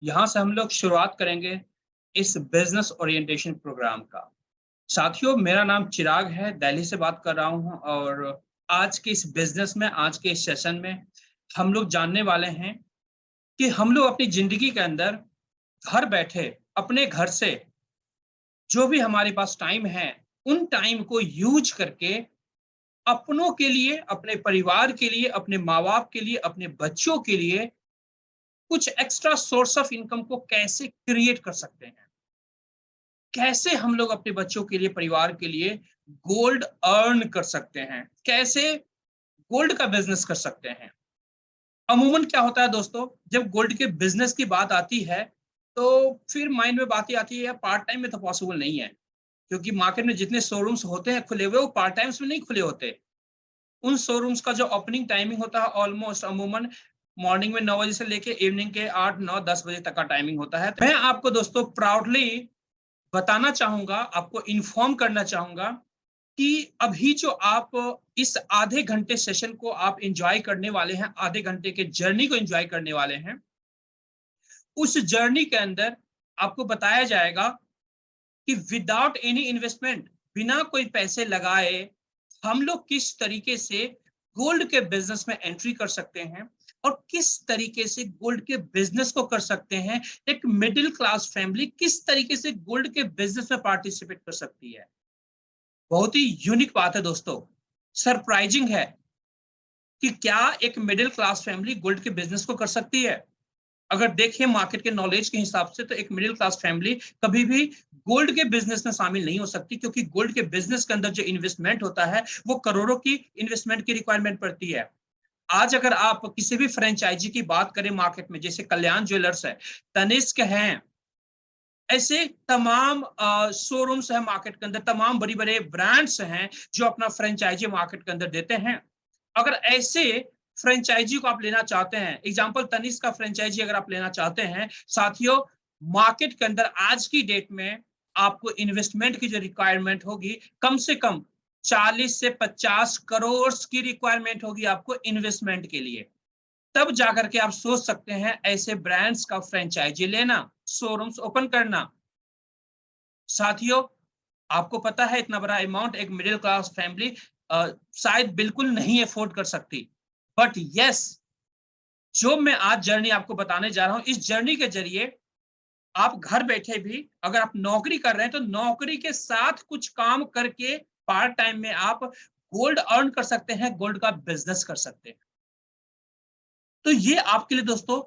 यहाँ से हम लोग शुरुआत करेंगे इस बिजनेस ओरिएंटेशन प्रोग्राम का। साथियों, मेरा नाम चिराग है, दिल्ली से बात कर रहा हूँ और आज के इस बिजनेस में, आज के इस सेशन में हम लोग जानने वाले हैं कि हम लोग अपनी जिंदगी के अंदर घर बैठे अपने घर से जो भी हमारे पास टाइम है, उन टाइम को यूज करके अपनों के लिए, अपने परिवार के लिए, अपने माँ-बाप के लिए, अपने बच्चों के लिए कुछ एक्स्ट्रा सोर्स ऑफ इनकम को कैसे क्रिएट कर सकते हैं। कैसे हम लोग अपने बच्चों के लिए, परिवार के लिए गोल्ड अर्न कर सकते हैं, कैसे गोल्ड का बिजनेस कर सकते हैं। अमूमन क्या होता है दोस्तों, जब गोल्ड के बिजनेस की बात आती है तो फिर माइंड में बात ही आती है, यार पार्ट टाइम में तो पॉसिबल नहीं है, क्योंकि मार्केट में जितने शोरूम्स होते हैं खुले हुए, वो पार्ट टाइम्स में नहीं खुले होते। उन शोरूम्स का जो ओपनिंग टाइमिंग होता है ऑलमोस्ट अमूमन मॉर्निंग में 9 बजे से लेके इवनिंग के 8, 9, 10 बजे तक का टाइमिंग होता है। मैं आपको दोस्तों प्राउडली बताना चाहूंगा, आपको इन्फॉर्म करना चाहूंगा कि अभी जो आप इस आधे घंटे सेशन को आप एंजॉय करने वाले हैं, आधे घंटे के जर्नी को एंजॉय करने वाले हैं, उस जर्नी के अंदर आपको बताया जाएगा कि विदाउट एनी इन्वेस्टमेंट, बिना कोई पैसे लगाए हम लोग किस तरीके से गोल्ड के बिजनेस में एंट्री कर सकते हैं और किस तरीके से गोल्ड के बिजनेस को कर सकते हैं। एक मिडिल क्लास फैमिली किस तरीके से गोल्ड के बिजनेस में पार्टिसिपेट कर सकती है। बहुत ही यूनिक बात है दोस्तों, सरप्राइजिंग है कि क्या एक मिडिल क्लास फैमिली गोल्ड के बिजनेस को कर सकती है। अगर देखें मार्केट के नॉलेज के हिसाब से, तो एक मिडिल क्लास फैमिली कभी भी गोल्ड के बिजनेस में शामिल नहीं हो सकती, क्योंकि गोल्ड के बिजनेस के अंदर जो इन्वेस्टमेंट होता है वो करोड़ों की इन्वेस्टमेंट की रिक्वायरमेंट पड़ती है। आज अगर आप किसी भी फ्रेंचाइजी की बात करें मार्केट में, जैसे कल्याण ज्वेलर्स है, तनिष्क हैं, ऐसे तमाम शोरूम्स है मार्केट के अंदर, तमाम बड़ी बड़े ब्रांड्स हैं जो अपना फ्रेंचाइजी मार्केट के अंदर देते हैं। अगर ऐसे फ्रेंचाइजी को आप लेना चाहते हैं, एग्जांपल तनिष्क का फ्रेंचाइजी अगर आप लेना चाहते हैं, साथियों मार्केट के अंदर आज की डेट में आपको इन्वेस्टमेंट की जो रिक्वायरमेंट होगी, कम से कम 40 से 50 करोड़ की रिक्वायरमेंट होगी आपको इन्वेस्टमेंट के लिए। तब जाकर के आप सोच सकते हैं ऐसे ब्रांड्स का फ्रेंचाइजी लेना, शोरूम्स ओपन करना। साथियों, आपको पता है इतना बड़ा अमाउंट एक मिडिल क्लास फैमिली शायद बिल्कुल नहीं अफोर्ड कर सकती। बट यस, जो मैं आज जर्नी आपको बताने जा रहा हूं, इस जर्नी के जरिए आप घर बैठे भी, अगर आप नौकरी कर रहे हैं तो नौकरी के साथ कुछ काम करके पार्ट टाइम में आप गोल्ड अर्न कर सकते हैं, गोल्ड का बिजनेस कर सकते हैं। तो ये आपके लिए दोस्तों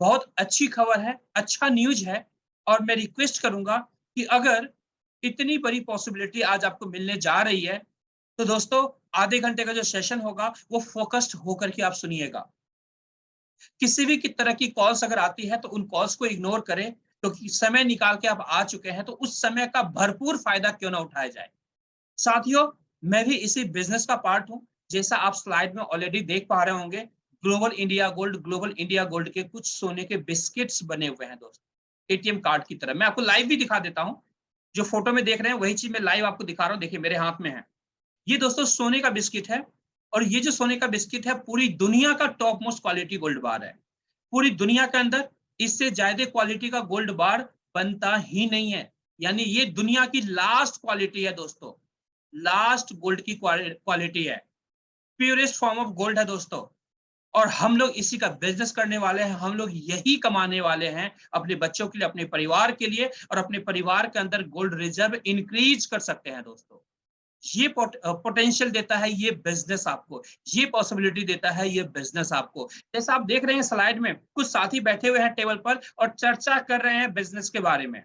बहुत अच्छी खबर है, अच्छा न्यूज है। और मैं रिक्वेस्ट करूंगा कि अगर इतनी बड़ी पॉसिबिलिटी आज आपको मिलने जा रही है, तो दोस्तों आधे घंटे का जो सेशन होगा वो फोकस्ड होकर के आप सुनिएगा। किसी भी की तरह की कॉल्स अगर आती है तो उन कॉल्स को इग्नोर करें, क्योंकि समय निकाल के आप आ चुके हैं तो उस समय का भरपूर फायदा क्यों ना उठाया जाए। साथियों, मैं भी इसी बिजनेस का पार्ट हूं। जैसा आप स्लाइड में ऑलरेडी देख पा रहे होंगे, ग्लोबल इंडिया गोल्ड के कुछ सोने के बिस्किट्स बने हुए हैं दोस्तों, एटीएम कार्ड की तरह। मैं आपको लाइव भी दिखा देता हूं। जो फोटो में देख रहे हैं वही चीज मैं लाइव आपको दिखा रहा हूं, देखिए मेरे हाथ में है। ये दोस्तों सोने का बिस्किट है, और ये जो सोने का बिस्किट है पूरी दुनिया का टॉप मोस्ट क्वालिटी गोल्ड बार है। पूरी दुनिया के अंदर इससे ज्यादा क्वालिटी का गोल्ड बार बनता ही नहीं है। यानी ये दुनिया की लास्ट क्वालिटी है दोस्तों, लास्ट गोल्ड की क्वालिटी है, प्योरेस्ट फॉर्म ऑफ गोल्ड है दोस्तों। और हम लोग इसी का बिजनेस करने वाले हैं, हम लोग यही कमाने वाले हैं अपने बच्चों के लिए, अपने परिवार के लिए, और अपने परिवार के अंदर गोल्ड रिजर्व इंक्रीज कर सकते हैं दोस्तों। ये पोटेंशियल देता है ये बिजनेस आपको, ये पॉसिबिलिटी देता है ये बिजनेस आपको। जैसा आप देख रहे हैं स्लाइड में, कुछ साथी बैठे हुए हैं टेबल पर और चर्चा कर रहे हैं बिजनेस के बारे में,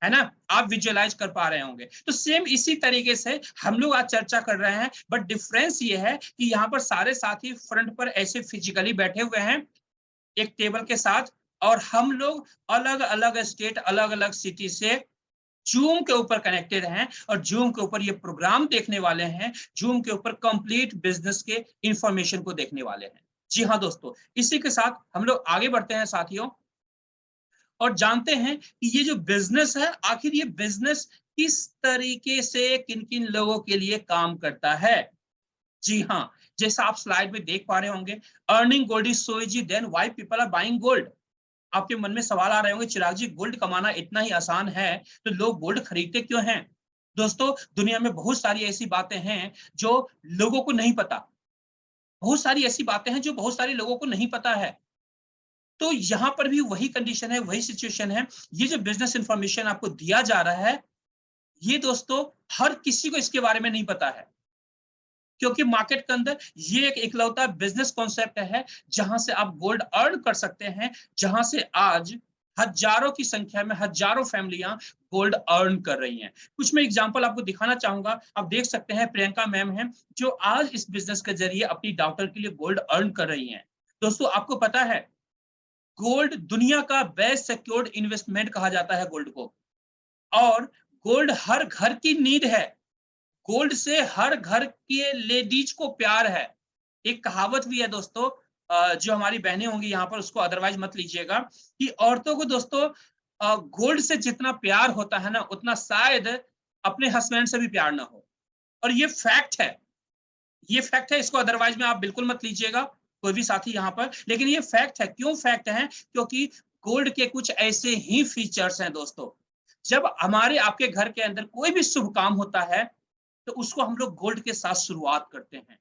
है ना? आप विजुअलाइज कर पा रहे होंगे। तो सेम इसी तरीके से हम लोग आज चर्चा कर रहे हैं, बट डिफरेंस ये है कि यहाँ पर सारे साथी फ्रंट पर ऐसे फिजिकली बैठे हुए हैं एक टेबल के साथ, और हम लोग अलग अलग स्टेट, अलग अलग सिटी से जूम के ऊपर कनेक्टेड हैं, और जूम के ऊपर ये प्रोग्राम देखने वाले हैं, जूम के ऊपर कंप्लीट बिजनेस के इंफॉर्मेशन को देखने वाले हैं। जी हाँ दोस्तों, इसी के साथ हम लोग आगे बढ़ते हैं साथियों, और जानते हैं कि ये जो बिजनेस है, आखिर ये बिजनेस किस तरीके से किन किन लोगों के लिए काम करता है। जी हाँ, जैसा आप स्लाइड में देख पा रहे होंगे, earning gold is so easy, then why people are buying gold. आपके मन में सवाल आ रहे होंगे, चिराग जी गोल्ड कमाना इतना ही आसान है तो लोग गोल्ड खरीदते क्यों हैं? दोस्तों, दुनिया में बहुत सारी ऐसी बातें हैं जो लोगों को नहीं पता। बहुत सारी ऐसी बातें हैं जो बहुत सारे लोगों को नहीं पता है। तो यहाँ पर भी वही कंडीशन है, वही सिचुएशन है। ये जो बिजनेस इंफॉर्मेशन आपको दिया जा रहा है, ये दोस्तों हर किसी को इसके बारे में नहीं पता है। क्योंकि मार्केट के अंदर ये एक इकलौता बिजनेस कॉन्सेप्ट है जहां से आप गोल्ड अर्न कर सकते हैं, जहां से आज हजारों की संख्या में हजारों फैमिलियां गोल्ड अर्न कर रही हैं। कुछ मैं एग्जांपल आपको दिखाना चाहूंगा। आप देख सकते हैं प्रियंका मैम हैं जो आज इस बिजनेस के जरिए अपनी डॉक्टर के लिए गोल्ड अर्न कर रही हैं। दोस्तों, आपको पता है गोल्ड दुनिया का बेस्ट सिक्योर्ड इन्वेस्टमेंट कहा जाता है गोल्ड को। और गोल्ड हर घर की नीड है। गोल्ड से हर घर के लेडीज को प्यार है। एक कहावत भी है दोस्तों, जो हमारी बहनें होंगी यहाँ पर उसको अदरवाइज मत लीजिएगा, कि औरतों को दोस्तों गोल्ड से जितना प्यार होता है ना, उतना शायद अपने हस्बैंड से भी प्यार ना हो। और ये फैक्ट है, ये फैक्ट है, इसको अदरवाइज में आप बिल्कुल मत लीजिएगा कोई भी साथी यहाँ पर। लेकिन ये फैक्ट है। क्यों फैक्ट है? क्योंकि गोल्ड के कुछ ऐसे ही फीचर्स हैं दोस्तों। जब हमारे आपके घर के अंदर कोई भी शुभ काम होता है तो उसको हम लोग गोल्ड के साथ शुरुआत करते हैं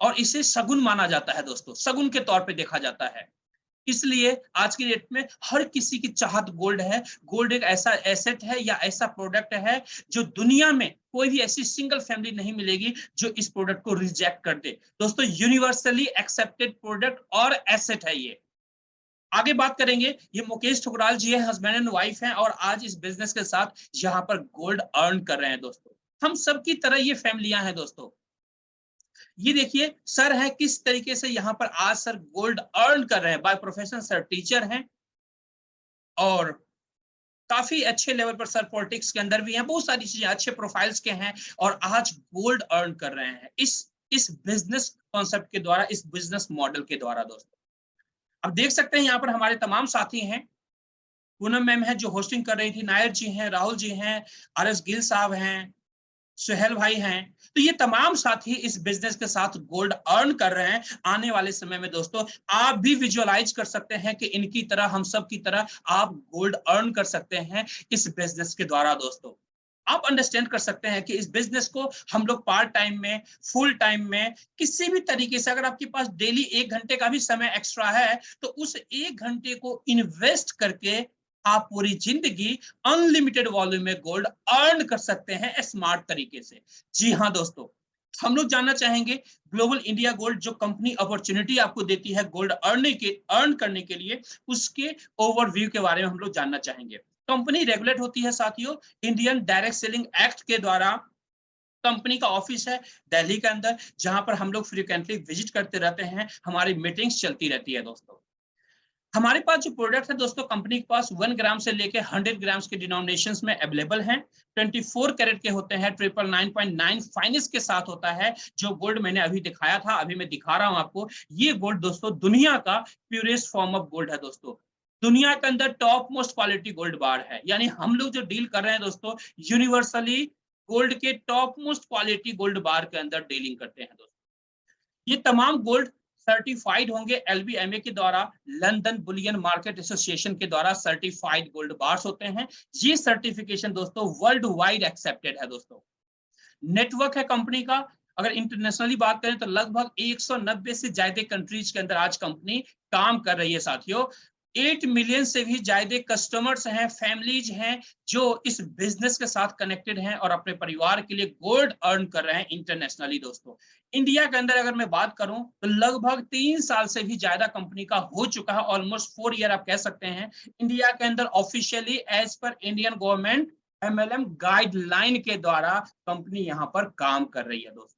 और इसे शगुन माना जाता है दोस्तों, शगुन के तौर पे देखा जाता है। इसलिए आज की डेट में हर किसी की चाहत गोल्ड है। गोल्ड एक ऐसा एसेट है या ऐसा प्रोडक्ट है जो दुनिया में कोई भी ऐसी सिंगल फैमिली नहीं मिलेगी जो इस प्रोडक्ट को रिजेक्ट कर दे। दोस्तों, यूनिवर्सली एक्सेप्टेड प्रोडक्ट और एसेट है ये। आगे बात करेंगे। ये मुकेश ठुकराल जी है, हस्बैंड एंड वाइफ हैं और आज इस बिजनेस के साथ यहाँ पर गोल्ड अर्न कर रहे हैं दोस्तों। हम सब की तरह ये फैमिलियां हैं दोस्तों। ये देखिए सर है किस तरीके से यहाँ पर आज सर गोल्ड अर्न कर रहे हैं। बाय प्रोफेशन सर टीचर हैं और काफी अच्छे लेवल पर सर पॉलिटिक्स के अंदर भी हैं, बहुत सारी चीजें अच्छे प्रोफाइल्स के हैं और आज गोल्ड अर्न कर रहे हैं इस बिजनेस कॉन्सेप्ट के द्वारा, इस बिजनेस मॉडल के द्वारा दोस्तों। अब देख सकते हैं यहाँ पर हमारे तमाम साथी हैं। पूनम मैम है जो होस्टिंग कर रही थी, नायर जी हैं, राहुल जी हैं, आरएस गिल साहब हैं, सुहेल भाई हैं। तो ये तमाम साथी इस बिजनेस के साथ गोल्ड अर्न कर रहे हैं। आने वाले समय में दोस्तों आप भी विजुअलाइज कर सकते हैं कि इनकी तरह, हम सब की तरह आप गोल्ड अर्न कर सकते हैं इस बिजनेस के द्वारा दोस्तों। आप अंडरस्टैंड कर सकते हैं कि इस बिजनेस को हम लोग पार्ट टाइम में, फुल टाइम में, किसी भी तरीके से, अगर आपके पास डेली 1 घंटे का भी समय एक्स्ट्रा है तो उस 1 घंटे को इन्वेस्ट करके आप पूरी जिंदगी अनलिमिटेड वॉल्यूम में गोल्ड अर्न कर सकते हैं स्मार्ट तरीके से। जी हाँ दोस्तों, हम लोग जानना चाहेंगे ग्लोबल इंडिया गोल्ड जो कंपनी अपॉर्चुनिटी आपको देती है गोल्ड अर्न करने के लिए, उसके ओवरव्यू के बारे में हम लोग जानना चाहेंगे। कंपनी रेगुलेट होती है साथियों इंडियन डायरेक्ट सेलिंग एक्ट के द्वारा। कंपनी का ऑफिस है दिल्ली के अंदर, जहां पर हम लोग फ्रीक्वेंटली विजिट करते रहते हैं, हमारी मीटिंग्स चलती रहती है दोस्तों। हमारे पास जो प्रोडक्ट है दोस्तों, कंपनी के पास 1 ग्राम से लेके 100 ग्राम्स के डिनोमिनेशंस में अवेलेबल हैं। 24 कैरेट के होते हैं, 999.9 फाइनिश के साथ होता है। जो गोल्ड मैंने अभी दिखाया था, अभी मैं दिखा रहा हूं आपको, ये गोल्ड दोस्तों दुनिया का प्योरेस्ट फॉर्म ऑफ गोल्ड है दोस्तों। दुनिया के अंदर टॉप मोस्ट क्वालिटी गोल्ड बार है। यानी हम लोग जो डील कर रहे हैं दोस्तों, यूनिवर्सली गोल्ड के टॉप मोस्ट क्वालिटी गोल्ड बार के अंदर डीलिंग करते हैं दोस्तों। ये तमाम गोल्ड सर्टिफाइड होंगे एलबीएमए के द्वारा, लंदन बुलियन मार्केट एसोसिएशन के द्वारा सर्टिफाइड गोल्ड बार्स होते हैं। ये सर्टिफिकेशन दोस्तों वर्ल्ड वाइड एक्सेप्टेड है दोस्तों। नेटवर्क है कंपनी का, अगर इंटरनेशनली बात करें तो लगभग 190 से ज्यादा कंट्रीज के अंदर आज कंपनी काम कर रही है साथियों। 8 मिलियन से भी ज्यादा कस्टमर्स हैं, फैमिलीज हैं जो इस बिजनेस के साथ कनेक्टेड हैं और अपने परिवार के लिए गोल्ड अर्न कर रहे हैं इंटरनेशनली दोस्तों। इंडिया के अंदर अगर मैं बात करूं तो लगभग 3 साल से भी ज्यादा कंपनी का हो चुका है, ऑलमोस्ट 4 ईयर आप कह सकते हैं। इंडिया के अंदर officially as per Indian government MLM guideline के द्वारा कंपनी यहां पर काम कर रही है दोस्तों।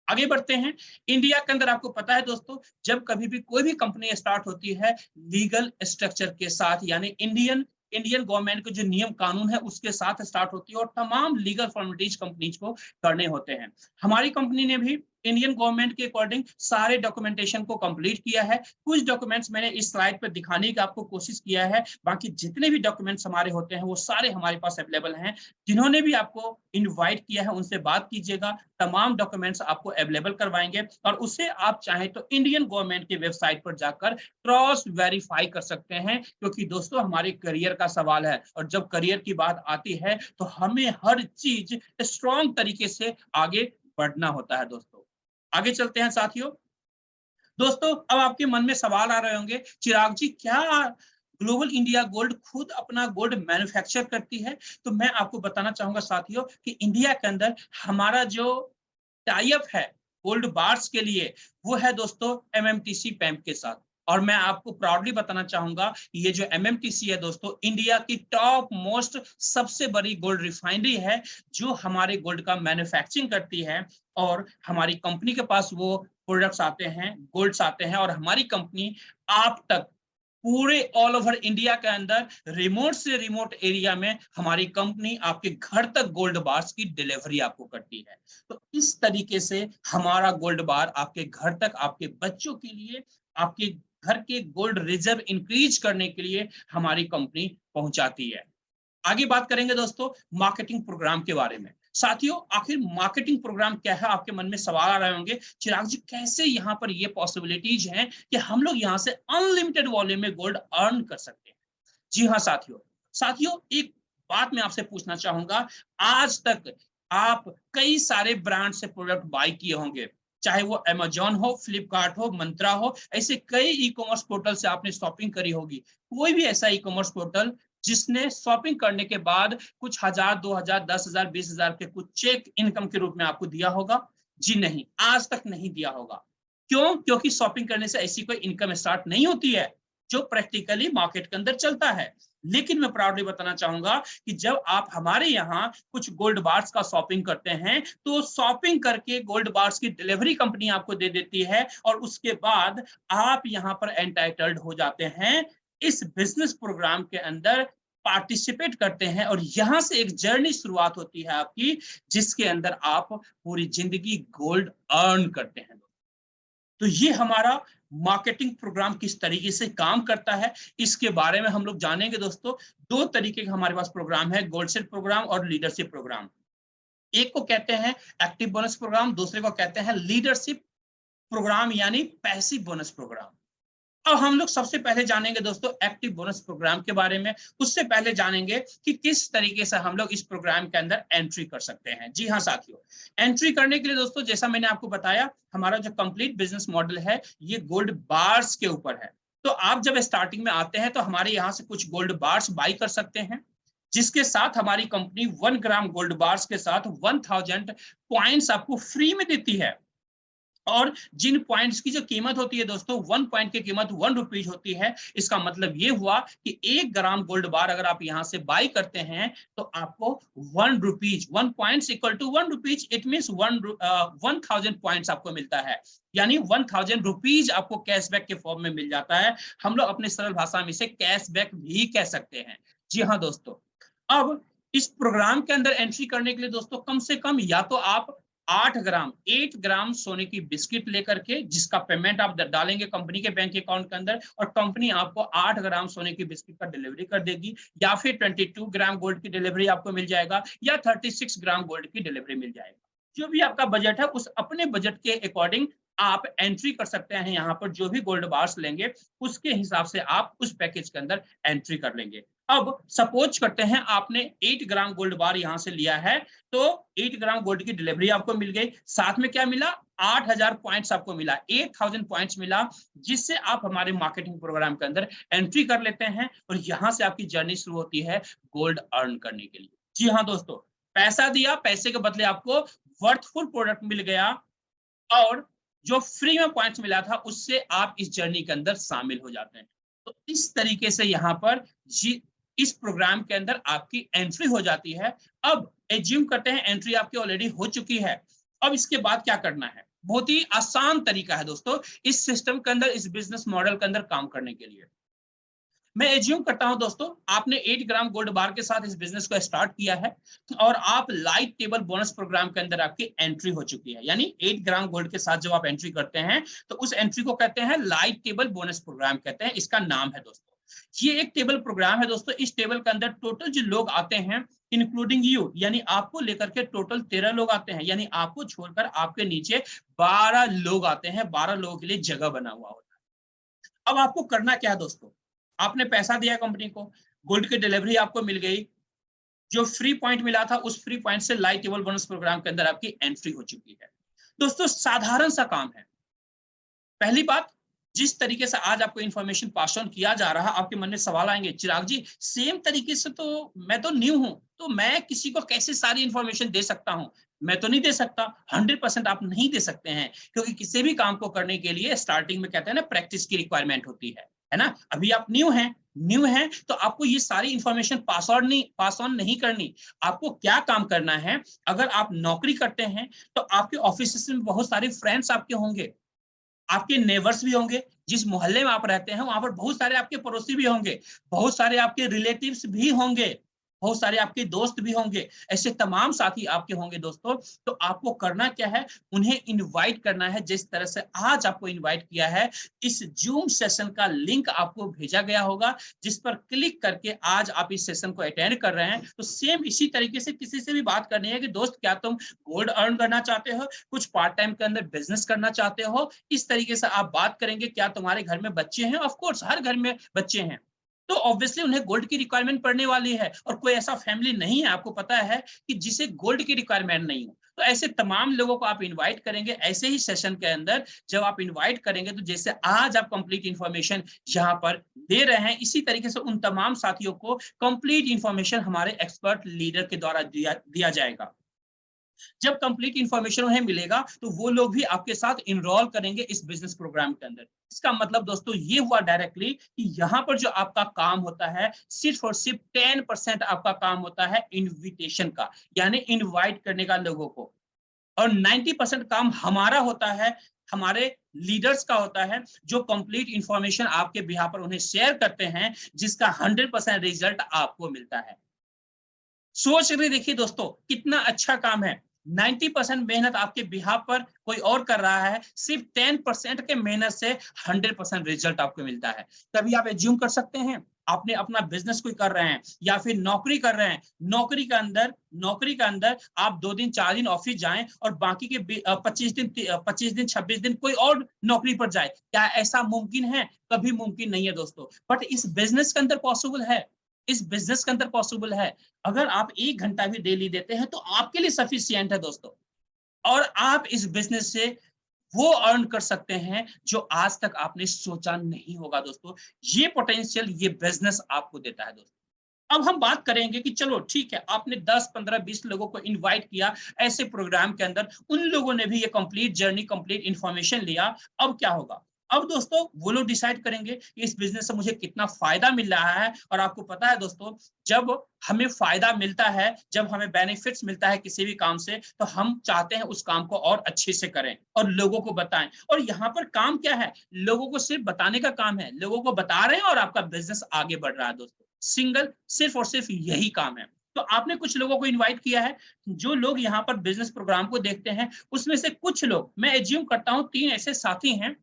आगे बढ़ते हैं। इंडिया के अंदर आपको पता है दोस्तों, जब कभी भी कोई भी कंपनी स्टार्ट होती है लीगल स्ट्रक्चर के साथ, यानी इंडियन गवर्नमेंट के जो नियम कानून है उसके साथ स्टार्ट होती है और तमाम लीगल फॉर्मेलिटीज कंपनीज को करने होते हैं। हमारी कंपनी ने भी इंडियन गवर्नमेंट के अकॉर्डिंग सारे डॉक्यूमेंटेशन को कंप्लीट किया है। कुछ डॉक्यूमेंट्स मैंने इस स्लाइड पर दिखाने की आपको कोशिश किया है, बाकी जितने भी डॉक्यूमेंट्स हमारे होते हैं वो सारे हमारे पास अवेलेबल हैं। जिन्होंने भी आपको इनवाइट किया है उनसे बात कीजिएगा, तमाम डॉक्यूमेंट्स आपको अवेलेबल करवाएंगे और उसे आप चाहें तो इंडियन गवर्नमेंट की वेबसाइट पर जाकर क्रॉस वेरीफाई कर सकते हैं, क्योंकि दोस्तों हमारे करियर का सवाल है और जब करियर की बात आती है तो हमें हर चीज स्ट्रॉन्ग तरीके से आगे बढ़ना होता है। दोस्तों आगे चलते हैं साथियों। दोस्तों अब आपके मन में सवाल आ रहे होंगे, चिराग जी क्या ग्लोबल इंडिया गोल्ड खुद अपना गोल्ड मैन्युफैक्चर करती है? तो मैं आपको बताना चाहूंगा साथियों कि इंडिया के अंदर हमारा जो टाई अप है गोल्ड बार्स के लिए वो है दोस्तों एमएमटीसी पैम्प के साथ। और मैं आपको प्राउडली बताना चाहूंगा ये जो एमएमटीसी है दोस्तों इंडिया की टॉप मोस्ट सबसे बड़ी गोल्ड रिफाइनरी है जो हमारे गोल्ड का मैन्युफैक्चरिंग करती है। और हमारी कंपनी के पास वो प्रोडक्ट्स आते हैं, गोल्ड्स आते हैं और हमारी कंपनी आप तक पूरे ऑल ओवर इंडिया के अंदर रिमोट से रिमोट एरिया में हमारी कंपनी आपके घर तक गोल्ड बार्स की डिलीवरी आपको करती है। तो इस तरीके से हमारा गोल्ड बार आपके घर तक आपके बच्चों के लिए, आपके घर के गोल्ड रिजर्व इंक्रीज करने के लिए हमारी कंपनी पहुंचाती है। आगे बात करेंगे दोस्तों मार्केटिंग प्रोग्राम के बारे में। साथियों आखिर मार्केटिंग प्रोग्राम क्या है, आपके मन में सवाल आ रहे होंगे, चिराग जी कैसे यहाँ पर ये पॉसिबिलिटीज हैं कि हम लोग यहाँ से अनलिमिटेड वॉल्यूम में गोल्ड अर्न कर सकते हैं? जी हाँ साथियों, एक बात मैं आपसे पूछना चाहूंगा। आज तक आप कई सारे ब्रांड से प्रोडक्ट बाय किए होंगे, चाहे वो अमेजॉन हो, फ्लिपकार्ट हो, मंत्रा हो, ऐसे कई ई कॉमर्स पोर्टल से आपने शॉपिंग करी होगी। कोई भी ऐसा ई कॉमर्स पोर्टल जिसने शॉपिंग करने के बाद कुछ हजार, 2000, 10,000, 20,000 के कुछ चेक इनकम के रूप में आपको दिया होगा? जी नहीं, आज तक नहीं दिया होगा। क्यों? क्योंकि शॉपिंग करने से ऐसी कोई इनकम स्टार्ट नहीं होती है जो प्रैक्टिकली मार्केट के अंदर चलता है। लेकिन मैं प्राउडली बताना चाहूंगा कि जब आप हमारे यहाँ कुछ गोल्ड बार्स का शॉपिंग करते हैं तो शॉपिंग करके गोल्ड बार्स की डिलीवरी कंपनी आपको दे देती है और उसके बाद आप यहाँ पर एंटाइटल्ड हो जाते हैं, इस बिजनेस प्रोग्राम के अंदर पार्टिसिपेट करते हैं और यहां से एक जर्नी शुरुआत होती है आपकी, जिसके अंदर आप पूरी जिंदगी गोल्ड अर्न करते हैं। तो ये हमारा मार्केटिंग प्रोग्राम किस तरीके से काम करता है इसके बारे में हम लोग जानेंगे दोस्तों। दो तरीके का हमारे पास प्रोग्राम है, गोल्ड सेल प्रोग्राम और लीडरशिप प्रोग्राम। एक को कहते हैं एक्टिव बोनस प्रोग्राम, दूसरे को कहते हैं लीडरशिप प्रोग्राम यानी पैसिव बोनस प्रोग्राम। अब हम लोग सबसे पहले जानेंगे दोस्तों एक्टिव बोनस प्रोग्राम के बारे में। उससे पहले जानेंगे कि किस तरीके से हम लोग इस प्रोग्राम के अंदर एंट्री कर सकते हैं। जी हाँ साथियों, एंट्री करने के लिए दोस्तों जैसा मैंने आपको बताया हमारा जो कंप्लीट बिजनेस मॉडल है ये गोल्ड बार्स के ऊपर है। तो आप जब स्टार्टिंग में आते हैं तो हमारे यहाँ से कुछ गोल्ड बार्स बाई कर सकते हैं, जिसके साथ हमारी कंपनी 1 ग्राम गोल्ड बार्स के साथ 1000 पॉइंट्स आपको फ्री में देती है। और जिन पॉइंट्स की जो कीमत होती है दोस्तों 1 पॉइंट की कीमत 1 रुपीज होती है। इसका मतलब ये हुआ कि 1 ग्राम गोल्ड बार अगर आप यहां से बाई करते हैं तो आपको 1 rupees, 1 points equal to 1 rupees, it means 1000 points आपको मिलता है, यानी 1000 रुपीज आपको कैशबैक के फॉर्म में मिल जाता है। हम लोग अपने सरल भाषा में इसे कैशबैक भी कह सकते हैं। जी हाँ दोस्तों, अब इस प्रोग्राम के अंदर एंट्री करने के लिए दोस्तों कम से कम या तो आप 8 ग्राम सोने की बिस्किट लेकर के, जिसका पेमेंट आप डालेंगे कंपनी के बैंक अकाउंट के अंदर और कंपनी आपको 8 ग्राम सोने की बिस्किट का डिलीवरी कर देगी, या फिर 22 ग्राम गोल्ड की डिलीवरी आपको मिल जाएगा या 36 ग्राम गोल्ड की डिलीवरी मिल जाएगा। जो भी आपका बजट है उस अपने बजट के अकॉर्डिंग आप एंट्री कर सकते हैं। यहाँ पर जो भी गोल्ड बार्स लेंगे उसके हिसाब से आप उस पैकेज के अंदर एंट्री कर लेंगे। अब सपोज करते हैं आपने 8 ग्राम गोल्ड बार यहां से लिया है, तो 8 ग्राम गोल्ड की डिलीवरी आपको मिल गई, साथ में क्या मिला, 8000 पॉइंट्स आपको मिला, 8000 पॉइंट्स मिला, जिससे आप हमारे मार्केटिंग प्रोग्राम के अंदर एंट्री कर लेते हैं और यहां से आपकी जर्नी शुरू होती है गोल्ड अर्न करने के लिए। जी हाँ दोस्तों, पैसा दिया, पैसे के बदले आपको वर्थफुल प्रोडक्ट मिल गया और जो फ्री में पॉइंट्स मिला था उससे आप इस जर्नी के अंदर शामिल हो जाते हैं। तो इस तरीके से यहाँ पर इस प्रोग्राम के अंदर आपकी एंट्री हो जाती है। अब एज्यूम करते हैं एंट्री आपकी ऑलरेडी हो चुकी है, अब इसके बाद क्या करना है? बहुत ही आसान तरीका है दोस्तों इस सिस्टम के अंदर, इस बिजनेस मॉडल के अंदर काम करने के लिए। मैं एज्यूम करता हूं दोस्तों आपने 8 ग्राम गोल्ड बार के साथ इस बिजनेस को स्टार्ट किया है और आप लाइव टेबल बोनस प्रोग्राम के अंदर आपकी एंट्री हो चुकी है। यानी 8 ग्राम गोल्ड के साथ जब आप एंट्री करते हैं तो उस एंट्री को कहते हैं लाइव टेबल बोनस प्रोग्राम कहते हैं, इसका नाम है दोस्तों। ये एक टेबल प्रोग्राम है दोस्तों। इस टेबल के अंदर टोटल जो लोग आते हैं इंक्लूडिंग यू, यानी आपको लेकर के टोटल 13 लोग आते हैं, यानी आपको छोड़कर आपके नीचे 12 लोग आते हैं। 12 लोगों के लिए जगह बना हुआ होता है। अब आपको करना क्या है दोस्तों, आपने पैसा दिया कंपनी को, गोल्ड की डिलीवरी आपको मिल गई, जो फ्री पॉइंट मिला था उस फ्री पॉइंट से लाइव टेबल बोनस प्रोग्राम के अंदर आपकी एंट्री हो चुकी है। दोस्तों साधारण सा काम है। पहली बात, जिस तरीके से आज आपको इंफॉर्मेशन पास ऑन किया जा रहा है, आपके मन में सवाल आएंगे, चिराग जी सेम तरीके से तो मैं तो न्यू हूं, तो मैं किसी को कैसे सारी इंफॉर्मेशन दे सकता हूं? मैं तो नहीं दे सकता। 100% आप नहीं दे सकते हैं, क्योंकि किसी भी काम को करने के लिए स्टार्टिंग में कहते हैं ना प्रैक्टिस की रिक्वायरमेंट होती है ना। अभी आप न्यू हैं तो आपको ये सारी इंफॉर्मेशन पास ऑन नहीं करनी। आपको क्या काम करना है, अगर आप नौकरी करते हैं तो आपके ऑफिस में बहुत सारे फ्रेंड्स आपके होंगे, आपके नेबर्स भी होंगे, जिस मोहल्ले में आप रहते हैं वहां पर बहुत सारे आपके पड़ोसी भी होंगे, बहुत सारे आपके रिलेटिव्स भी होंगे, बहुत सारे आपके दोस्त भी होंगे, ऐसे तमाम साथी आपके होंगे दोस्तों। तो आपको करना क्या है, उन्हें इनवाइट करना है। जिस तरह से आज आपको इनवाइट किया है, इस जूम सेशन का लिंक आपको भेजा गया होगा, जिस पर क्लिक करके आज आप इस सेशन को अटेंड कर रहे हैं। तो सेम इसी तरीके से किसी से भी बात करनी है कि दोस्त क्या तुम गोल्ड अर्न करना चाहते हो, कुछ पार्ट टाइम के अंदर बिजनेस करना चाहते हो, इस तरीके से आप बात करेंगे। क्या तुम्हारे घर में बच्चे हैं? ऑफ कोर्स हर घर में बच्चे हैं, तो ऑब्वियसली उन्हें गोल्ड की रिक्वायरमेंट पड़ने वाली है, और कोई ऐसा फैमिली नहीं है आपको पता है कि जिसे गोल्ड की रिक्वायरमेंट नहीं हो। तो ऐसे तमाम लोगों को आप इनवाइट करेंगे ऐसे ही सेशन के अंदर। जब आप इनवाइट करेंगे तो जैसे आज आप कंप्लीट इंफॉर्मेशन यहाँ पर दे रहे हैं, इसी तरीके से उन तमाम साथियों को कंप्लीट इंफॉर्मेशन हमारे एक्सपर्ट लीडर के द्वारा दिया जाएगा। जब कंप्लीट इंफॉर्मेशन उन्हें मिलेगा तो वो लोग भी आपके साथ इनरोल करेंगे इस बिजनेस प्रोग्राम के अंदर। इसका मतलब दोस्तों ये हुआ डायरेक्टली कि यहाँ पर जो आपका काम होता है सिर्फ और सिर्फ 10% आपका काम होता है इनविटेशन का, यानी इनवाइट करने का लोगों को, और 90% काम हमारा होता है, हमारे लीडर्स का होता है, जो कंप्लीट इंफॉर्मेशन आपके बिहाफ पर उन्हें शेयर करते हैं, जिसका 100% रिजल्ट आपको मिलता है। सोच रहे देखिए दोस्तों कितना अच्छा काम है। 90% मेहनत आपके बिहाफ पर कोई और कर रहा है, सिर्फ 10% के मेहनत से 100% रिजल्ट आपको मिलता है। तभी आप एज्यूम कर सकते हैं आपने अपना बिजनेस कोई कर रहे हैं या फिर नौकरी कर रहे हैं, नौकरी के अंदर आप 2 दिन 4 दिन ऑफिस जाएं और बाकी के 25 दिन 26 दिन कोई और नौकरी पर जाए। क्या ऐसा मुमकिन है? कभी मुमकिन नहीं है दोस्तों, बट इस बिजनेस के अंदर पॉसिबल है। इस बिजनेस के अंदर पॉसिबल है। अगर आप 1 घंटा भी डेली देते हैं तो आपके लिए सफिशिएंट है दोस्तों, और आप इस बिजनेस से वो अर्न कर सकते हैं जो आज तक आपने सोचा नहीं होगा दोस्तों। ये पोटेंशियल ये बिजनेस आपको देता है दोस्तों। अब हम बात करेंगे कि चलो ठीक है, आपने 10 15 20 लोगों को इनवाइट किया ऐसे प्रोग्राम के अंदर, उन लोगों ने भी ये कंप्लीट जर्नी कंप्लीट इंफॉर्मेशन लिया। अब क्या होगा? अब दोस्तों वो लोग डिसाइड करेंगे कि इस बिजनेस से मुझे कितना फायदा मिल रहा है। और आपको पता है दोस्तों, जब हमें फायदा मिलता है, जब हमें बेनिफिट्स मिलता है किसी भी काम से, तो हम चाहते हैं उस काम को और अच्छे से करें और लोगों को बताएं। और यहाँ पर काम क्या है? लोगों को सिर्फ बताने का काम है। लोगों को बता रहे हैं और आपका बिजनेस आगे बढ़ रहा है दोस्तों। सिर्फ और सिर्फ यही काम है। तो आपने कुछ लोगों को इनवाइट किया है। जो लोग यहाँ पर बिजनेस प्रोग्राम को देखते हैं, उसमें से कुछ लोग, मैं एज्यूम करता हूँ 3 ऐसे साथी हैं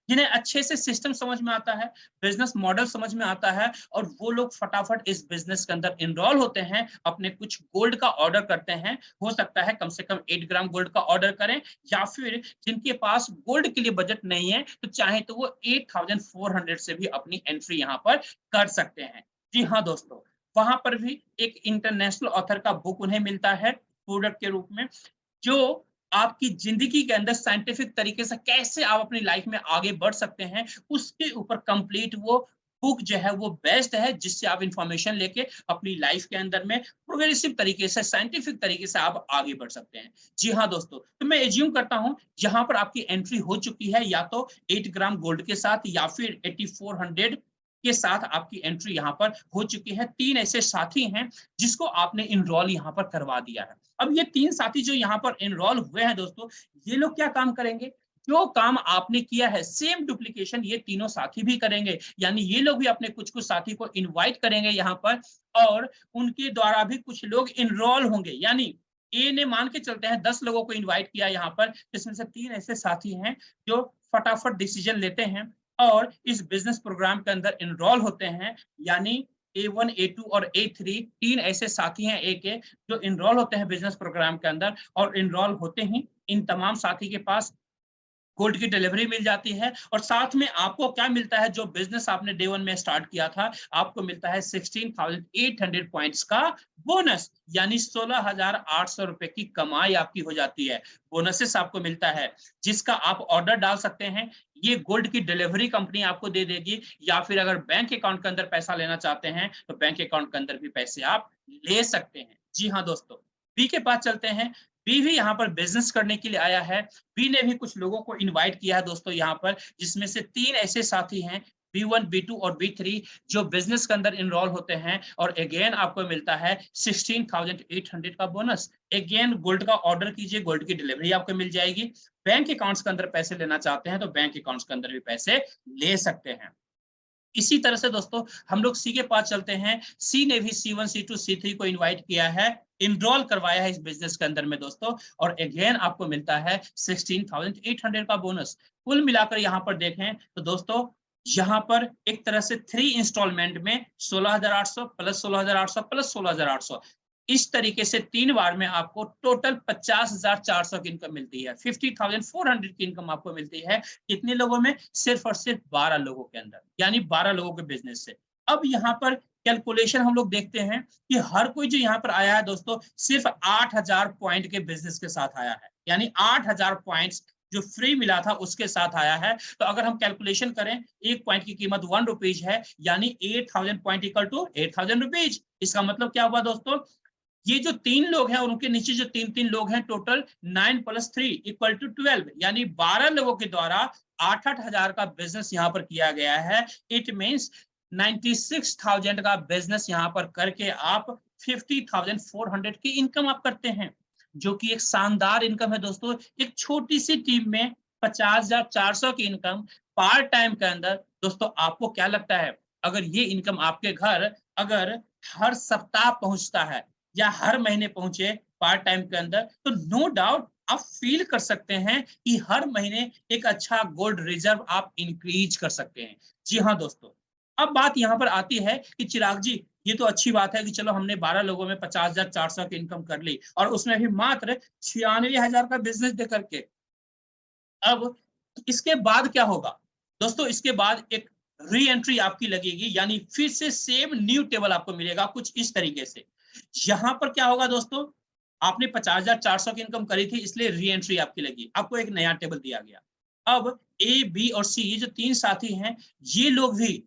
जिन्हें अच्छे से सिस्टम समझ में आता है, बिजनेस मॉडल समझ में आता है, और वो लोग फटाफट इस बिजनेस के अंदर इनरोल होते हैं, अपने कुछ गोल्ड का ऑर्डर करते हैं। हो सकता है कम से कम 8 ग्राम गोल्ड का ऑर्डर करें, या फिर जिनके पास गोल्ड के लिए बजट नहीं है तो चाहे तो वो 8400 से भी अपनी एंट्री यहाँ पर कर सकते हैं। जी हाँ दोस्तों, वहां पर भी एक इंटरनेशनल ऑथर का बुक उन्हें मिलता है प्रोडक्ट के रूप में, जो आपकी जिंदगी के अंदर साइंटिफिक तरीके से कैसे आप अपनी लाइफ में आगे बढ़ सकते हैं, उसके ऊपर कंप्लीट वो बुक जो है वो बेस्ट है, जिससे आप इंफॉर्मेशन लेके अपनी लाइफ के अंदर में प्रोग्रेसिव तरीके से साइंटिफिक तरीके से आप आगे बढ़ सकते हैं। जी हाँ दोस्तों, तो मैं एज्यूम करता हूं यहाँ पर आपकी एंट्री हो चुकी है, या तो 8 ग्राम गोल्ड के साथ या फिर 8400 के साथ आपकी एंट्री यहाँ पर हो चुकी है। 3 ऐसे साथी हैं जिसको आपने इनरोल यहाँ पर करवा दिया है। अब ये 3 साथी जो यहाँ पर इनरोल हुए हैं दोस्तों, ये लोग क्या काम करेंगे? जो काम आपने किया है सेम डुप्लीकेशन ये तीनों साथी भी करेंगे, यानी ये लोग भी अपने कुछ-कुछ साथी को इनवाइट करेंगे यहाँ पर और उनके द्वारा भी कुछ लोग एनरोल होंगे। यानी ए ने मान के चलते हैं 10 लोगों को इनवाइट किया यहाँ पर, जिसमें से 3 ऐसे साथी हैं जो फटाफट डिसीजन लेते हैं और इस बिज़नेस प्रोग्राम के अंदर एनरोल होते हैं। यानी A1, A2 और A3 3 ऐसे साथी हैं ए के जो एनरोल होते हैं बिज़नेस प्रोग्राम के अंदर और एनरोल होते ही इन तमाम साथी के पास गोल्ड की डिलीवरी मिल जाती है और साथ में आपको क्या मिलता है, जो बिजनेस आपने डे 1 में स्टार्ट किया था, आपको मिलता है 16,800 पॉइंट्स का बोनस, यानी 16,800 रुपए की कमाई आपकी हो जाती है। बोनसेस आपको मिलता है जिसका आप ऑर्डर डाल सकते हैं। ये गोल्ड की डिलीवरी कंपनी आपको दे देगी या फिर अगर बैंक अकाउंट के अंदर पैसा लेना चाहते हैं तो बैंक अकाउंट के अंदर भी पैसे आप ले सकते हैं। जी हाँ दोस्तों, बी के पास चलते हैं। बी भी यहाँ पर बिजनेस करने के लिए आया है। बी ने भी कुछ लोगों को इनवाइट किया है दोस्तों यहाँ पर, जिसमें से 3 ऐसे साथी हैं B1, B2 और B3 जो बिजनेस के अंदर इनरोल होते हैं और अगेन आपको मिलता है 16,800 का बोनस। अगेन गोल्ड का ऑर्डर कीजिए, गोल्ड की डिलीवरी आपको मिल जाएगी। बैंक अकाउंट्स के अंदर पैसे लेना चाहते हैं तो बैंक अकाउंट्स के अंदर भी पैसे ले सकते हैं। इसी तरह से दोस्तों हम लोग सी के पास चलते हैं। सी ने भी C1, C2, C3 को इनवाइट किया है, इनरोल करवाया है इस बिजनेस के अंदर में दोस्तों और अगेन आपको मिलता है 16,800 का बोनस। कुल मिलाकर यहाँ पर देखें तो दोस्तों यहाँ पर एक तरह से 3 इंस्टॉलमेंट में 16,800 प्लस 16,800 प्लस 16,800 इस तरीके से 3 बार में आपको टोटल 50,400 की इनकम मिलती है। 50,400 की इनकम आपको मिलती है। कितने लोगों में? सिर्फ और सिर्फ 12 लोगों के अंदर, यानी 12 लोगों के बिजनेस से। अब यहाँ पर कैलकुलेशन हम लोग देखते हैं कि हर कोई जो यहाँ पर आया है दोस्तों सिर्फ 8,000 पॉइंट के बिजनेस के साथ आया है, यानी 8,000 पॉइंट्स जो फ्री मिला था उसके साथ आया है। तो अगर हम कैलकुलेशन करें, एक पॉइंट की कीमत 1 रुपीज है, यानी 8,000 पॉइंट इक्वल टू 8,000 रुपीज। इसका मतलब क्या हुआ दोस्तों, ये जो 3 लोग हैं और उनके नीचे जो 3-3 लोग हैं, टोटल 9 + 3 = 12, यानी 12 लोगों के द्वारा 8-8 हजार का बिजनेस यहाँ पर किया गया है। इट मींस 96,000 का बिजनेस यहाँ पर करके आप 50,400 की इनकम आप करते हैं, जो कि एक शानदार इनकम है दोस्तों। एक छोटी सी टीम में 50,400 की इनकम पार्ट टाइम के अंदर। दोस्तों आपको क्या लगता है, अगर ये इनकम आपके घर अगर हर सप्ताह पहुंचता है या हर महीने पहुंचे पार्ट टाइम के अंदर, तो नो डाउट आप फील कर सकते हैं कि हर महीने एक अच्छा गोल्ड रिजर्व आप इंक्रीज कर सकते हैं। जी हाँ दोस्तों, अब बात यहाँ पर आती है कि चिराग जी, ये तो अच्छी बात है कि चलो हमने 12 लोगों में 50,400 की इनकम कर ली और उसमें भी मात्र 96,000 का बिजनेस दे करके। अब इसके बाद क्या होगा दोस्तों, इसके बाद एक री एंट्री आपकी लगेगी, यानी फिर से सेम न्यू टेबल आपको मिलेगा कुछ इस तरीके से। यहां पर क्या होगा दोस्तों, आपने 50,400 की इनकम करी थी इसलिए री एंट्री आपकी लगी, आपको एक नया टेबल दिया गया। अब ए, बी और सी, ये जो 3 साथी हैं, ये लोग भी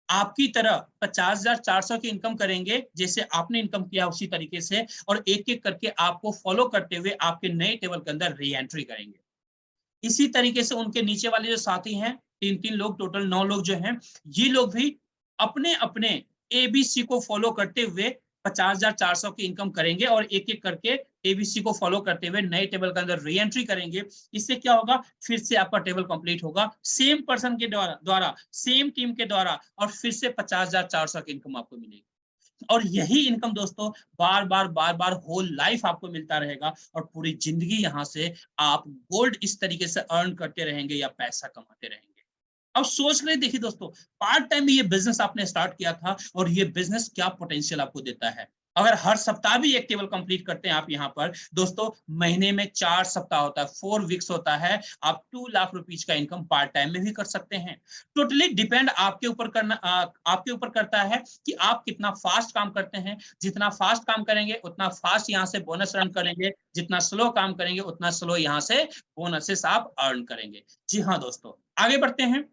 आपकी तरह 50,400 की इनकम करेंगे, जैसे आपने इनकम किया उसी तरीके से, और एक एक करके आपको फॉलो करते हुए आपके नए टेबल के अंदर री एंट्री करेंगे। इसी तरीके से उनके नीचे वाले जो साथी हैं, 3-3 लोग, टोटल 9 लोग जो हैं, ये लोग भी अपने-अपने एबीसी को फॉलो करते हुए 50,400 की इनकम करेंगे और एक-एक करके एबीसी को फॉलो करते हुए नए टेबल के अंदर री एंट्री करेंगे। इससे क्या होगा, फिर से आपका टेबल कंप्लीट होगा सेम पर्सन के द्वारा सेम टीम के द्वारा और फिर से 50,400 की इनकम आपको मिलेगी। और यही इनकम दोस्तों बार-बार होल लाइफ आपको मिलता रहेगा और पूरी जिंदगी यहाँ से आप गोल्ड इस तरीके से अर्न करते रहेंगे या पैसा कमाते रहेंगे। अब सोच रहे देखिए दोस्तों, पार्ट टाइम में ये बिजनेस आपने स्टार्ट किया था और ये बिजनेस क्या पोटेंशियल आपको देता है। अगर हर सप्ताह भी एक टेबल कंप्लीट करते हैं आप यहाँ पर दोस्तों, महीने में 4 सप्ताह होता है, 4 वीक्स होता है, आप 2 लाख रुपीज का इनकम पार्ट टाइम में भी कर सकते हैं। टोटली डिपेंड आपके ऊपर आपके ऊपर करता है कि आप कितना फास्ट काम करते हैं। जितना फास्ट काम करेंगे उतना फास्ट यहाँ से बोनस अर्न करेंगे, जितना स्लो काम करेंगे उतना स्लो यहाँ से बोनसेस आप अर्न करेंगे। जी हाँ दोस्तों, आगे बढ़ते हैं,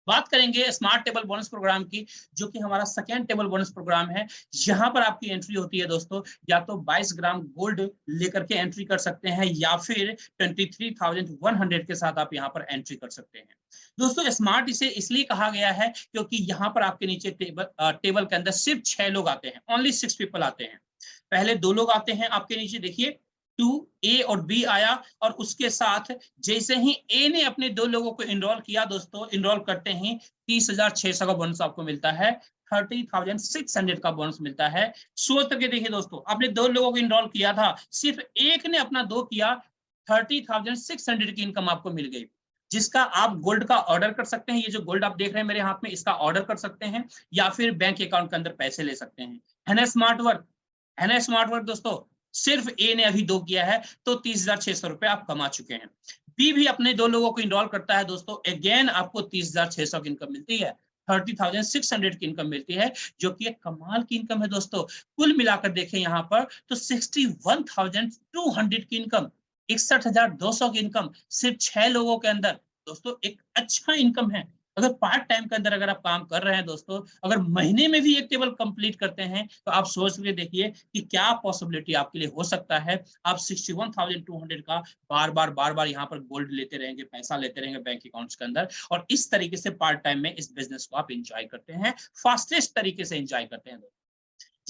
बात करेंगे स्मार्ट टेबल बोनस प्रोग्राम की, जो कि हमारा सेकेंड टेबल बोनस प्रोग्राम है। यहाँ पर आपकी एंट्री होती है दोस्तों, या तो 22 ग्राम गोल्ड लेकर के एंट्री कर सकते हैं या फिर 23,100 के साथ आप यहाँ पर एंट्री कर सकते हैं। दोस्तों स्मार्ट इसे इसलिए कहा गया है क्योंकि यहाँ पर आपके नीचे टेबल के अंदर सिर्फ 6 लोग आते हैं, ओनली 6 पीपल आते हैं। पहले 2 लोग आते हैं आपके नीचे, देखिए टू ए और बी आया, और उसके साथ जैसे ही ए ने अपने 2 लोगों को इनरोल किया दोस्तों, इनरोल करते ही 30,600 का बोनस आपको मिलता है, 30,600 का बोनस मिलता है। सोच करके देखिए दोस्तों, आपने 2 लोगों को इनरोल किया था, सिर्फ एक ने अपना 2 किया, 30,600 की इनकम आपको मिल गई, जिसका आप गोल्ड का ऑर्डर कर सकते हैं। ये जो गोल्ड आप देख रहे हैं मेरे हाथ में, इसका ऑर्डर कर सकते हैं, या फिर बैंक अकाउंट के अंदर पैसे ले सकते हैं। है ना स्मार्ट वर्क? है ना स्मार्ट वर्क दोस्तों? सिर्फ ए ने अभी 2 किया है तो 30,600 रुपए आप कमा चुके हैं। बी भी अपने 2 लोगों को इनरोल करता है दोस्तों, अगेन आपको 30,600 की इनकम मिलती है, 30,600 की इनकम मिलती है, जो कि एक कमाल की इनकम है दोस्तों। कुल मिलाकर देखें यहाँ पर तो 61,200 की इनकम, 61,200 की इनकम सिर्फ 6 लोगों के अंदर दोस्तों, एक अच्छा इनकम है। अगर पार्ट टाइम के अंदर अगर आप काम कर रहे हैं दोस्तों, अगर महीने में भी एक टेबल कंप्लीट करते हैं, तो आप सोच के देखिए कि क्या पॉसिबिलिटी आपके लिए हो सकता है। आप 61,200 का बार बार यहाँ पर गोल्ड लेते रहेंगे, पैसा लेते रहेंगे बैंक अकाउंट्स के अंदर, और इस तरीके से पार्ट टाइम में इस बिजनेस को आप एंजॉय करते हैं, फास्टेस्ट तरीके से एंजॉय करते हैं।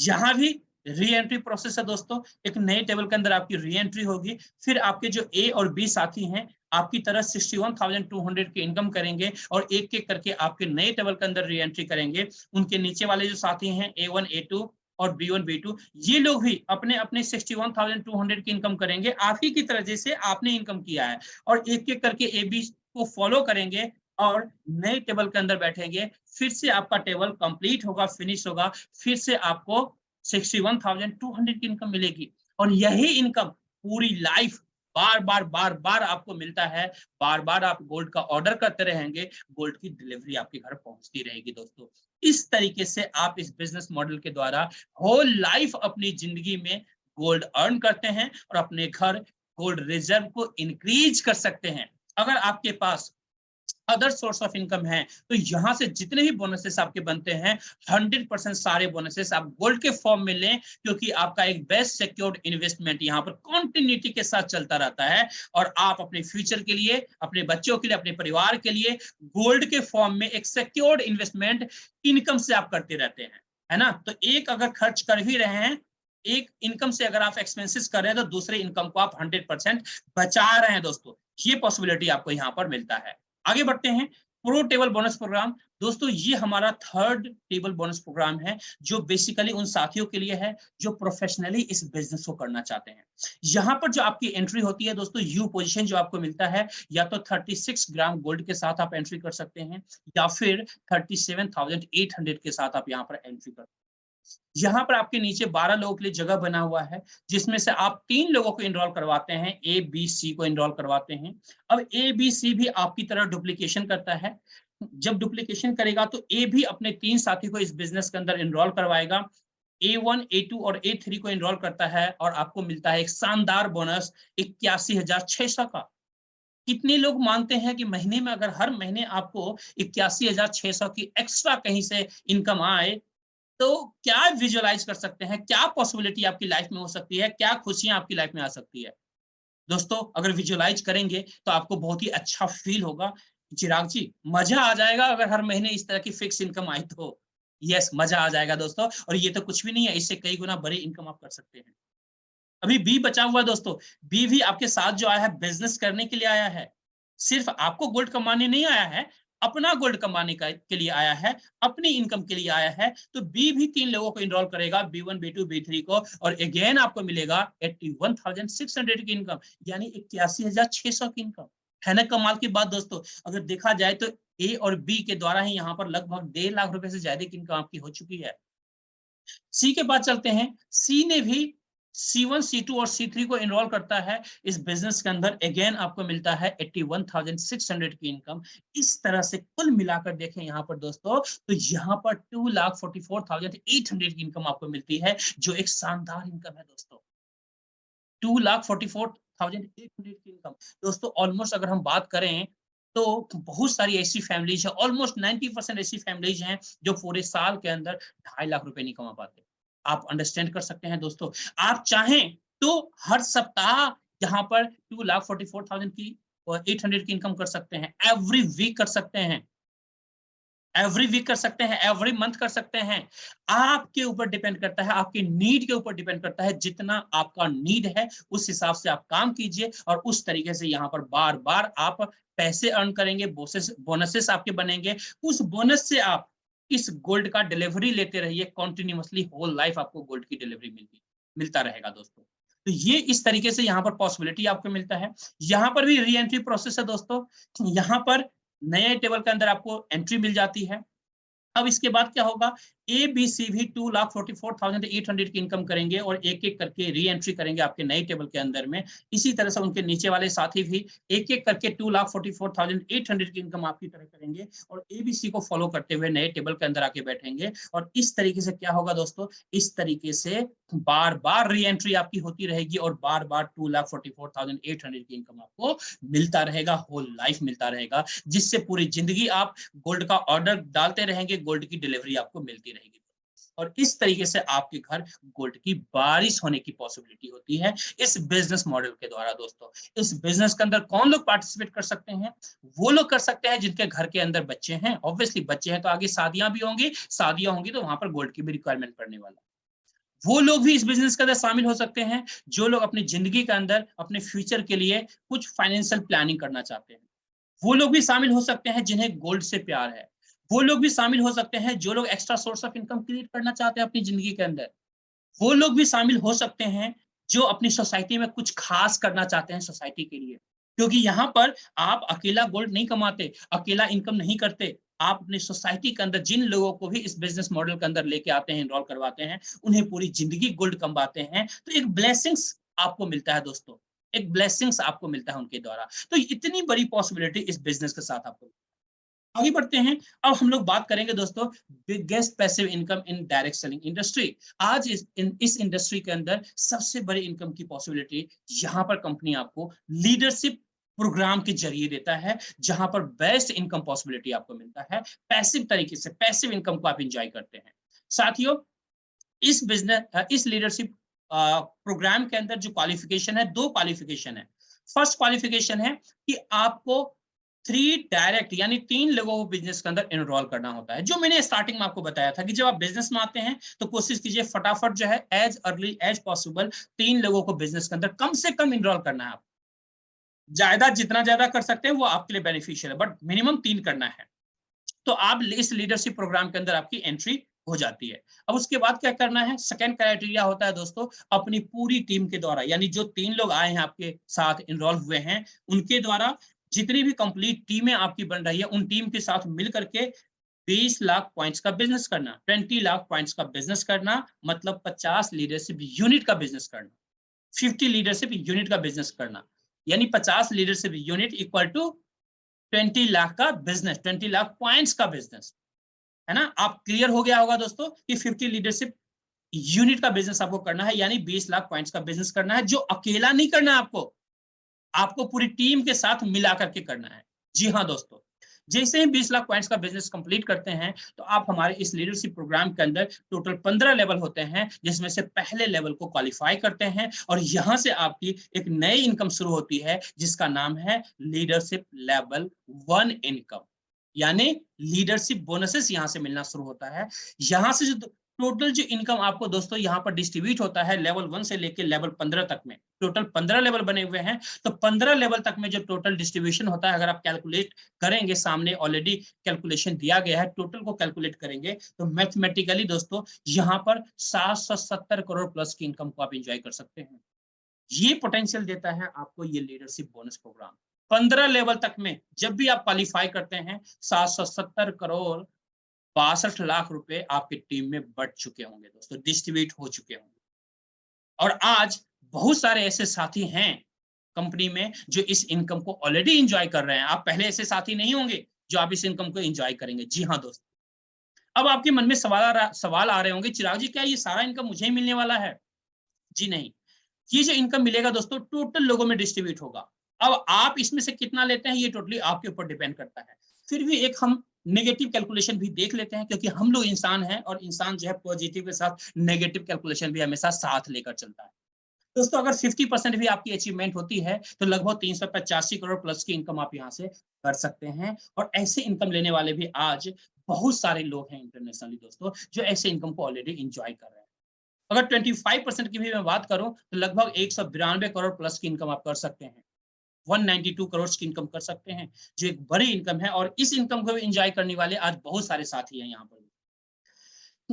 यहाँ भी री एंट्री प्रोसेस है दोस्तों, एक नए टेबल के अंदर आपकी री एंट्री होगी, फिर आपके जो ए और बी साथी हैं आपकी तरह 61,200 की इनकम करेंगे, और एक एक करके आपके नए टेबल के अंदर री एंट्री करेंगे। उनके नीचे वाले जो साथी हैं A1 A2 और B1 B2, ये लोग भी अपने अपने 61,200 की इनकम करेंगे, आप ही की तरह जैसे आपने इनकम किया है, और एक एक करके ए बी को फॉलो करेंगे और नए टेबल के अंदर बैठेंगे। फिर से आपका टेबल कंप्लीट होगा, फिनिश होगा, फिर से आपको 61,200 की इनकम मिलेगी, और यही इनकम पूरी लाइफ बार बार आपको मिलता है। बार बार आप गोल्ड का ऑर्डर करते रहेंगे, गोल्ड की डिलीवरी आपके घर पहुंचती रहेगी दोस्तों। इस तरीके से आप इस बिजनेस मॉडल के द्वारा होल लाइफ अपनी जिंदगी में गोल्ड अर्न करते हैं, और अपने घर गोल्ड रिजर्व को इंक्रीज कर सकते हैं। अगर आपके पास अदर सोर्स ऑफ इनकम है, तो यहां से जितने भी बोनसेस आपके बनते हैं, 100% सारे बोनसेस आप गोल्ड के फॉर्म में लें, क्योंकि आपका एक बेस्ट सिक्योर्ड इन्वेस्टमेंट यहां पर कंटिन्यूटी के साथ चलता रहता है, और आप अपने फ्यूचर के लिए, अपने बच्चों के लिए, अपने परिवार के लिए गोल्ड के फॉर्म में एक सिक्योर्ड इन्वेस्टमेंट इनकम से आप करते रहते हैं। है ना? तो एक अगर खर्च कर भी रहे हैं, एक इनकम से अगर आप एक्सपेंसेस कर रहे हैं, तो दूसरे इनकम को आप 100% बचा रहे हैं दोस्तों। ये पॉसिबिलिटी आपको यहाँ पर मिलता है। आगे बढ़ते हैं। प्रो टेबल बोनस प्रोग्राम दोस्तों, ये हमारा 3rd टेबल बोनस प्रोग्राम है, जो बेसिकली उन साथियों के लिए है जो प्रोफेशनली इस बिजनेस को करना चाहते हैं। यहाँ पर जो आपकी एंट्री होती है दोस्तों, यू पोजीशन जो आपको मिलता है, या तो 36 ग्राम गोल्ड के साथ आप एंट्री कर सकते हैं, या फिर 37,800 के साथ आप यहाँ पर एंट्री कर। यहाँ पर आपके नीचे 12 लोगों के लिए जगह बना हुआ है, जिसमें से आप 3 लोगों को इनरोल करवाते हैं, ए बी सी को इनरोल करवाते हैं। अब ए बी सी भी आपकी तरह डुप्लीकेशन करता है। जब डुप्लीकेशन करेगा तो ए भी अपने 3 साथी को इस बिजनेस के अंदर इनरोल करवाएगा। A1 A2 और A3 को इनरोल करता है, और आपको मिलता है एक शानदार बोनस 81,600 का। कितने लोग मानते हैं कि महीने में अगर हर महीने आपको 81,600 की एक्स्ट्रा कहीं से इनकम आए, तो क्या विजुअलाइज कर सकते हैं, क्या पॉसिबिलिटी आपकी लाइफ में हो सकती है, क्या खुशियां आपकी लाइफ में आ सकती है? दोस्तों, अगर विजुअलाइज करेंगे तो आपको बहुत ही अच्छा फील होगा। चिराग जी, मजा आ जाएगा अगर हर महीने इस तरह की फिक्स इनकम आई तो। यस, मजा आ जाएगा दोस्तों, और ये तो कुछ भी नहीं है, इससे कई गुना बड़ी इनकम आप कर सकते हैं। अभी बी बचा हुआ है दोस्तों। बी भी आपके साथ जो आया है, बिजनेस करने के लिए आया है, सिर्फ आपको गोल्ड कमाने नहीं आया है, अपना गोल्ड कमाने के लिए आया है, अपनी इनकम के लिए आया है। तो बी भी 3 लोगों को इनरोल करेगा, B1 B2 B3 को, और अगेन आपको मिलेगा 81,600 की इनकम, यानी 81,600 की इनकम। है ना कमाल की बात दोस्तों? अगर देखा जाए तो ए और बी के द्वारा ही यहाँ पर लगभग 1.5 लाख रुपए से ज्यादा की इनकम आपकी हो चुकी है। सी के बाद चलते हैं। सी ने भी C1 C2 और C3 को इनरोल करता है इस बिजनेस के अंदर, अगेन आपको मिलता है 81,600 की इनकम। इस तरह से कुल मिलाकर देखें यहाँ पर दोस्तों, तो यहाँ पर 2,44,800 की इनकम आपको मिलती है, जो एक शानदार इनकम है दोस्तों। 2,44,800 की इनकम दोस्तों। ऑलमोस्ट अगर हम बात करें तो बहुत सारी ऐसी फैमिलीज है, ऑलमोस्ट 90% ऐसी फैमिलीज हैं जो पूरे साल के अंदर 2.5 लाख रुपए नहीं कमा पाते। आप अंडरस्टैंड कर सकते हैं दोस्तों। आप चाहें तो हर सप्ताह यहाँ पर 2,44,800 की इनकम कर सकते हैं, एवरी वीक कर सकते हैं। एवरी वीक कर सकते हैं, एवरी मंथ कर सकते हैं। आपके ऊपर डिपेंड करता है, आपके नीड के ऊपर डिपेंड करता है। जितना आपका नीड है उस हिसाब से आप काम कीजिए और उस तरीके से यहाँ पर बार बार आप पैसे अर्न करेंगे, बोनसेस आपके बनेंगे। उस बोनस से आप इस गोल्ड का डिलीवरी लेते रहिए कंटिन्यूअसली, होल लाइफ आपको गोल्ड की डिलीवरी मिलता रहेगा दोस्तों। तो ये इस तरीके से यहाँ पर पॉसिबिलिटी आपको मिलता है। यहाँ पर भी री एंट्री प्रोसेस है दोस्तों। यहाँ पर नए टेबल के अंदर आपको एंट्री मिल जाती है। अब इसके बाद क्या होगा, ए बी सी भी 2,44,800 की इनकम करेंगे और एक एक करके री एंट्री करेंगे आपके नए टेबल के अंदर में। इसी तरह से उनके नीचे वाले साथी भी एक एक करके 2,44,800 की इनकम आपकी तरह करेंगे और एबीसी को फॉलो करते हुए नए टेबल के अंदर आके बैठेंगे। और इस तरीके से क्या होगा दोस्तों, इस तरीके से बार बार री एंट्री आपकी होती रहेगी और बार बार 2,44,800 की इनकम आपको मिलता रहेगा, होल लाइफ मिलता रहेगा, जिससे पूरी जिंदगी आप गोल्ड का ऑर्डर डालते रहेंगे, गोल्ड की डिलीवरी आपको मिलती रहेगी। और इस तरीके से आपके घर गोल्ड की बारिश होने की पॉसिबिलिटी होती है इस बिजनेस मॉडल के द्वारा दोस्तों। इस बिजनेस के अंदर कौन लोग पार्टिसिपेट कर सकते हैं? वो लोग कर सकते हैं जिनके घर के अंदर बच्चे हैं। ऑब्वियसली बच्चे हैं तो आगे शादियां भी होंगी, शादियां होंगी तो वहां पर गोल्ड की भी रिक्वायरमेंट पड़ने वाला। वो लोग भी इस बिजनेस के अंदर शामिल हो सकते हैं जो लोग अपनी जिंदगी के अंदर अपने फ्यूचर के लिए कुछ फाइनेंशियल प्लानिंग करना चाहते हैं। वो लोग भी शामिल हो सकते हैं जिन्हें गोल्ड से प्यार है। वो लोग भी शामिल हो सकते हैं जो लोग extra source of income create करना चाहते हैं अपनी जिंदगी के अंदर। वो लोग भी शामिल हो सकते हैं जो अपनी सोसाइटी में कुछ खास करना चाहते हैं सोसाइटी के लिए। क्योंकि यहाँ पर आप अकेला गोल्ड नहीं कमाते, अकेला इनकम नहीं करते। आप अपनी सोसाइटी के अंदर जिन लोगों को भी इस बिजनेस मॉडल के अंदर लेके आते हैं, इनरोल करवाते हैं, उन्हें पूरी जिंदगी गोल्ड कमाते हैं। तो एक ब्लेसिंग्स आपको मिलता है दोस्तों, एक ब्लेसिंग्स आपको मिलता है उनके द्वारा। तो इतनी बड़ी पॉसिबिलिटी इस बिजनेस के साथ आपको। आगे बढ़ते हैं। अब हम लोग बात करेंगे दोस्तों biggest passive income in direct selling industry. आज इस इंडस्ट्री के अंदर सबसे बड़ी इनकम की पॉसिबिलिटी यहाँ पर कंपनी आपको लीडरशिप प्रोग्राम के जरिए देता है, जहां पर बेस्ट इनकम पॉसिबिलिटी आपको मिलता है। पैसिव तरीके से पैसिव इनकम को आप इंजॉय करते हैं साथियों। इस लीडरशिप प्रोग्राम के अंदर जो क्वालिफिकेशन है, दो क्वालिफिकेशन है। फर्स्ट क्वालिफिकेशन है कि आपको 3 डायरेक्ट यानी 3 लोगों को बिजनेस के अंदर एनरोल करना होता है। जो मैंने स्टार्टिंग में आपको बताया था कि जब आप बिजनेस में आते हैं तो कोशिश कीजिए फटाफट जो है एज अर्ली एज पॉसिबल 3 लोगों को बिजनेस के अंदर कम से कम एनरोल करना है। ज्यादा जितना ज्यादा कर सकते हैं वो आपके लिए बेनिफिशियल है, बट मिनिमम 3 करना है। तो आप इस लीडरशिप प्रोग्राम के अंदर आपकी एंट्री हो जाती है। अब उसके बाद क्या करना है, सेकंड क्राइटेरिया होता है दोस्तों, अपनी पूरी टीम के द्वारा, यानी जो 3 लोग आए हैं आपके साथ इन्वॉल्व हुए हैं उनके द्वारा जितनी भी कंप्लीट टीमें आपकी बन रही है, उन टीम के साथ मिल करके 20 लाख पॉइंट्स का बिजनेस करना, 20 लाख पॉइंट्स का बिजनेस करना, मतलब 50 लीडरशिप यूनिट का बिजनेस करना, 50 लीडरशिप यूनिट का बिजनेस करना, यानी 50 leadership unit equal to 20 lakh का बिजनेस, 20 लाख पॉइंट्स का बिजनेस, है ना। आप क्लियर हो गया होगा दोस्तों कि 50 लीडरशिप यूनिट का बिजनेस आपको करना है, यानी 20 लाख पॉइंट्स का बिजनेस करना है, जो अकेला नहीं करना है आपको, आपको पूरी टीम के साथ मिला करके करना है। जी हाँ दोस्तों, जैसे ही 20 लाख पॉइंट्स का बिजनेस कंप्लीट करते हैं तो आप हमारे इस लीडरशिप प्रोग्राम के अंदर टोटल 15 लेवल होते हैं, जिसमें से पहले लेवल को क्वालिफाई करते हैं और यहां से आपकी एक नई इनकम शुरू होती है जिसका नाम है लीडरशिप लेवल 1 इनकम, यानी लीडरशिप बोनसेस यहां से मिलना शुरू होता है। यहां से जो टोटल जो इनकम आपको दोस्तों यहाँ पर डिस्ट्रीब्यूट होता है लेवल 1 से लेकर लेवल 15 तक में, टोटल 15 लेवल बने हुए हैं। तो 15 लेवल तक में जो टोटल डिस्ट्रीब्यूशन होता है, अगर आप कैलकुलेट करेंगे, सामने ऑलरेडी कैलकुलेशन दिया गया है, टोटल को कैलकुलेट करेंगे तो मैथमेटिकली दोस्तों यहाँ पर 770 करोड़ प्लस की इनकम को आप इंजॉय कर सकते हैं। ये पोटेंशियल देता है आपको ये लीडरशिप बोनस प्रोग्राम। 15 लेवल तक में जब भी आप क्वालिफाई करते हैं 770 करोड़ 62 लाख रुपए आपकी टीम में बढ़ चुके होंगे दोस्तों, डिस्ट्रीब्यूट हो चुके होंगे। और आज बहुत सारे ऐसे साथी हैं कंपनी में जो इस इनकम को ऑलरेडी एंजॉय कर रहे हैं। आप पहले ऐसे साथी नहीं होंगे जो आप इस इनकम को एंजॉय करेंगे। जी हाँ दोस्तों, अब आपके मन में सवाल आ रहे होंगे, चिराग जी क्या ये सारा इनकम मुझे ही मिलने वाला है? जी नहीं, ये जो इनकम मिलेगा दोस्तों टोटल लोगों में डिस्ट्रीब्यूट होगा। अब आप इसमें से कितना लेते हैं ये टोटली आपके ऊपर डिपेंड करता है। फिर भी एक हम नेगेटिव कैलकुलेशन भी देख लेते हैं, क्योंकि हम लोग इंसान हैं और इंसान जो है पॉजिटिव के साथ नेगेटिव कैलकुलेशन भी हमेशा साथ लेकर चलता है। दोस्तों अगर 50% भी आपकी अचीवमेंट होती है तो लगभग 385 करोड़ प्लस की इनकम आप यहाँ से कर सकते हैं। और ऐसे इनकम लेने वाले भी आज बहुत सारे लोग हैं इंटरनेशनली दोस्तों जो ऐसे इनकम को ऑलरेडी एंजॉय कर रहे हैं। अगर 25% की भी मैं बात करूं तो लगभग 192 करोड़ प्लस की इनकम आप कर सकते हैं। 192 करोड़ की इनकम कर सकते हैं, जो एक बड़ी इनकम है, और इस इनकम को एंजॉय करने वाले आज बहुत सारे साथी हैं यहाँ पर।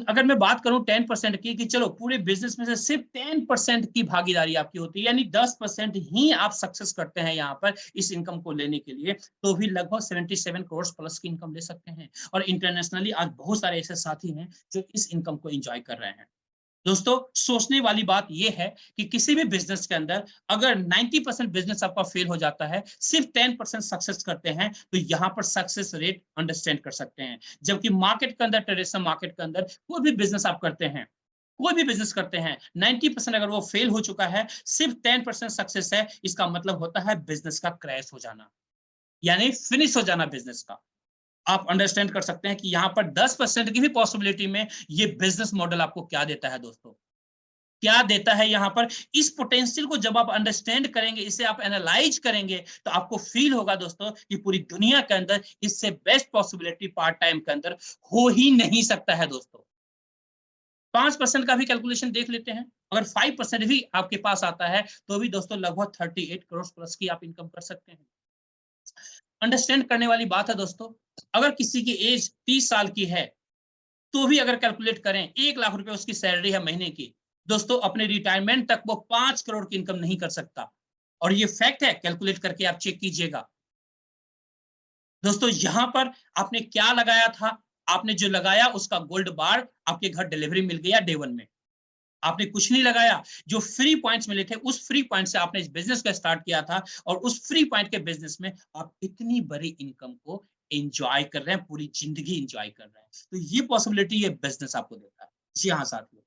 अगर मैं बात करूं 10% की, कि चलो पूरे बिजनेस में से सिर्फ 10% की भागीदारी आपकी होती है, यानी 10% ही आप सक्सेस करते हैं यहाँ पर इस इनकम को लेने के लिए, तो भी लगभग 77 करोड़ प्लस की इनकम ले सकते हैं। और इंटरनेशनली आज बहुत सारे ऐसे साथी हैं जो इस इनकम को एंजॉय कर रहे हैं। दोस्तों, सोचने वाली बात यह है कि किसी भी बिजनेस के अंदर अगर 90% बिजनेस आपका फेल हो जाता है, सिर्फ 10% सक्सेस करते हैं, तो यहां पर सक्सेस रेट अंडरस्टैंड कर सकते हैं। जबकि मार्केट के अंदर, ट्रेडिशनल मार्केट के अंदर कोई भी बिजनेस आप करते हैं, कोई भी बिजनेस करते हैं, 90% अगर वो फेल हो चुका है, सिर्फ 10% सक्सेस है, इसका मतलब होता है बिजनेस का क्रैश हो जाना, यानी फिनिश हो जाना बिजनेस का। आप अंडरस्टैंड कर सकते हैं कि यहाँ पर 10% की भी पॉसिबिलिटी में ये बिजनेस मॉडल आपको क्या देता है दोस्तों, क्या देता है यहाँ पर। इस पोटेंशियल को जब आप अंडरस्टैंड करेंगे, इसे आप एनालाइज करेंगे, तो आपको फील होगा दोस्तों कि पूरी दुनिया के अंदर इससे बेस्ट पॉसिबिलिटी पार्ट टाइम के अंदर हो ही नहीं सकता है दोस्तों। 5% का भी कैलकुलेशन देख लेते हैं, अगर 5% भी आपके पास आता है, तो भी दोस्तों लगभग 38 करोड़ प्लस की आप इनकम कर सकते हैं। अंडरस्टैंड करने वाली बात है दोस्तों, अगर किसी की एज 30 साल की है, तो भी अगर कैलकुलेट करें 1 लाख रुपए उसकी सैलरी है महीने की, दोस्तों अपने रिटायरमेंट तक वो 5 करोड़ की इनकम नहीं कर सकता। और ये फैक्ट है, कैलकुलेट करके आप चेक कीजिएगा। दोस्तों, यहां पर आपने क्या लगाया था, आपने जो लगाया उसका गोल्ड बार आपके घर डिलीवरी मिल गया डे 1 में। आपने कुछ नहीं लगाया, जो फ्री पॉइंट्स मिले थे उस फ्री पॉइंट से आपने इस बिजनेस को स्टार्ट किया था, और उस फ्री पॉइंट के बिजनेस में आप इतनी बड़ी इनकम को एंजॉय कर रहे हैं, पूरी जिंदगी एंजॉय कर रहे हैं। तो ये पॉसिबिलिटी ये बिजनेस आपको देता है। जी हाँ साथियों,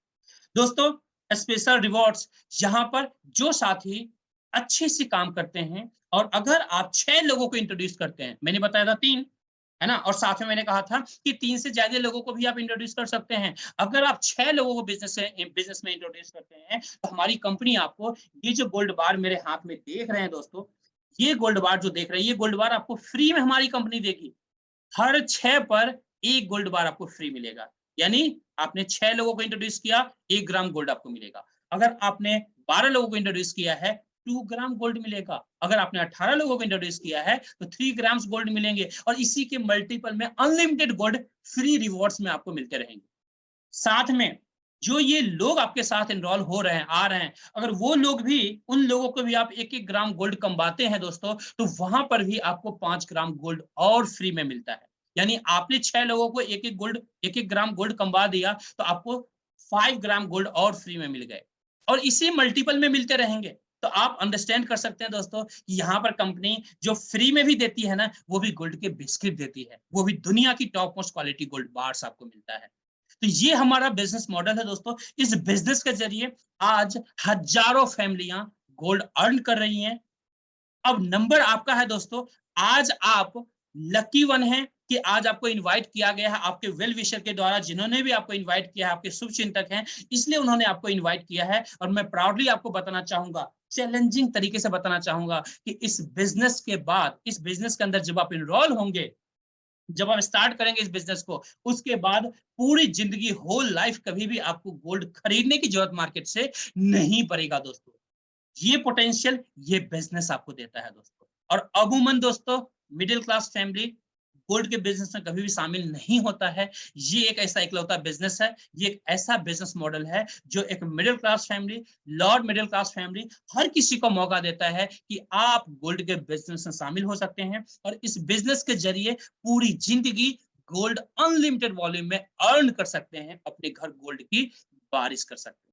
दोस्तों स्पेशल रिवॉर्ड्स, यहाँ पर जो साथी अच्छे से काम करते हैं, और अगर आप 6 लोगों को इंट्रोड्यूस करते हैं, मैंने बताया था 3, है ना, और साथ में मैंने कहा था कि 3 से ज्यादा लोगों को भी आप इंट्रोड्यूस कर सकते हैं। अगर आप 6 लोगों को बिजनेस में इंट्रोड्यूस करते हैं, तो हमारी कंपनी आपको ये जो गोल्ड बार मेरे हाथ में देख रहे हैं दोस्तों, ये गोल्ड बार जो देख रहे हैं, ये गोल्ड बार आपको फ्री में हमारी कंपनी देगी। हर 6 पर 1 गोल्ड बार आपको फ्री मिलेगा, यानी आपने 6 लोगों को इंट्रोड्यूस किया, 1 ग्राम गोल्ड आपको मिलेगा। अगर आपने 12 लोगों को इंट्रोड्यूस किया है, 2 ग्राम गोल्ड मिलेगा। अगर आपने 18 लोगों को इंट्रोड्यूस किया है, तो 3 ग्राम्स गोल्ड मिलेंगे, और इसी के मल्टीपल में अनलिमिटेड गोल्ड फ्री रिवॉर्ड्स में आपको मिलते रहेंगे। साथ में जो ये लोग आपके साथ एनरोल हो रहे हैं, आ रहे हैं, अगर वो लोग भी, उन लोगों को भी आप 1-1 ग्राम गोल्ड कमवाते हैं दोस्तों, तो वहां पर भी आपको 5 ग्राम गोल्ड और फ्री में मिलता है। यानी आपने 6 लोगों को 1-1 ग्राम गोल्ड कमवा दिया, तो आपको 5 ग्राम गोल्ड और फ्री में मिल गए, और इसी मल्टीपल में मिलते रहेंगे। तो आप अंडरस्टैंड कर सकते हैं दोस्तों कि यहाँ पर कंपनी जो फ्री में भी देती है ना, वो भी गोल्ड के बिस्किट देती है, वो भी दुनिया की top most quality gold bars आपको मिलता है। तो ये हमारा बिजनेस मॉडल है दोस्तों। इस बिजनेस के जरिए आज हजारों फैमिलियां गोल्ड अर्न कर रही हैं। अब नंबर आपका है दोस्तों, आज आप लकी वन हैं कि आज आपको इनवाइट किया गया है आपके वेल विशर के द्वारा, जिन्होंने भी आपको इनवाइट किया है, आपके शुभ चिंतक हैं, इसलिए उन्होंने आपको इनवाइट किया है। और मैं प्राउडली आपको बताना चाहूंगा, चैलेंजिंग तरीके से बताना चाहूंगा, कि इस बिजनेस के बाद, इस बिजनेस के अंदर जब आप इनरोल होंगे, जब आप स्टार्ट करेंगे इस बिजनेस को, उसके बाद पूरी जिंदगी, होल लाइफ, कभी भी आपको गोल्ड खरीदने की जरूरत मार्केट से नहीं पड़ेगा दोस्तों। ये पोटेंशियल ये बिजनेस आपको देता है दोस्तों। और अमूमन दोस्तों मिडिल क्लास फैमिली गोल्ड के बिजनेस में कभी भी शामिल नहीं होता है। ये एक ऐसा इकलौता बिजनेस है, ये एक ऐसा बिजनेस मॉडल है जो एक middle class family, lower middle class family, हर किसी को मौका देता है कि आप गोल्ड के बिजनेस में शामिल हो सकते हैं, और इस बिजनेस के जरिए पूरी जिंदगी गोल्ड अनलिमिटेड वॉल्यूम में अर्न कर सकते हैं, अपने घर गोल्ड की बारिश कर सकते हैं।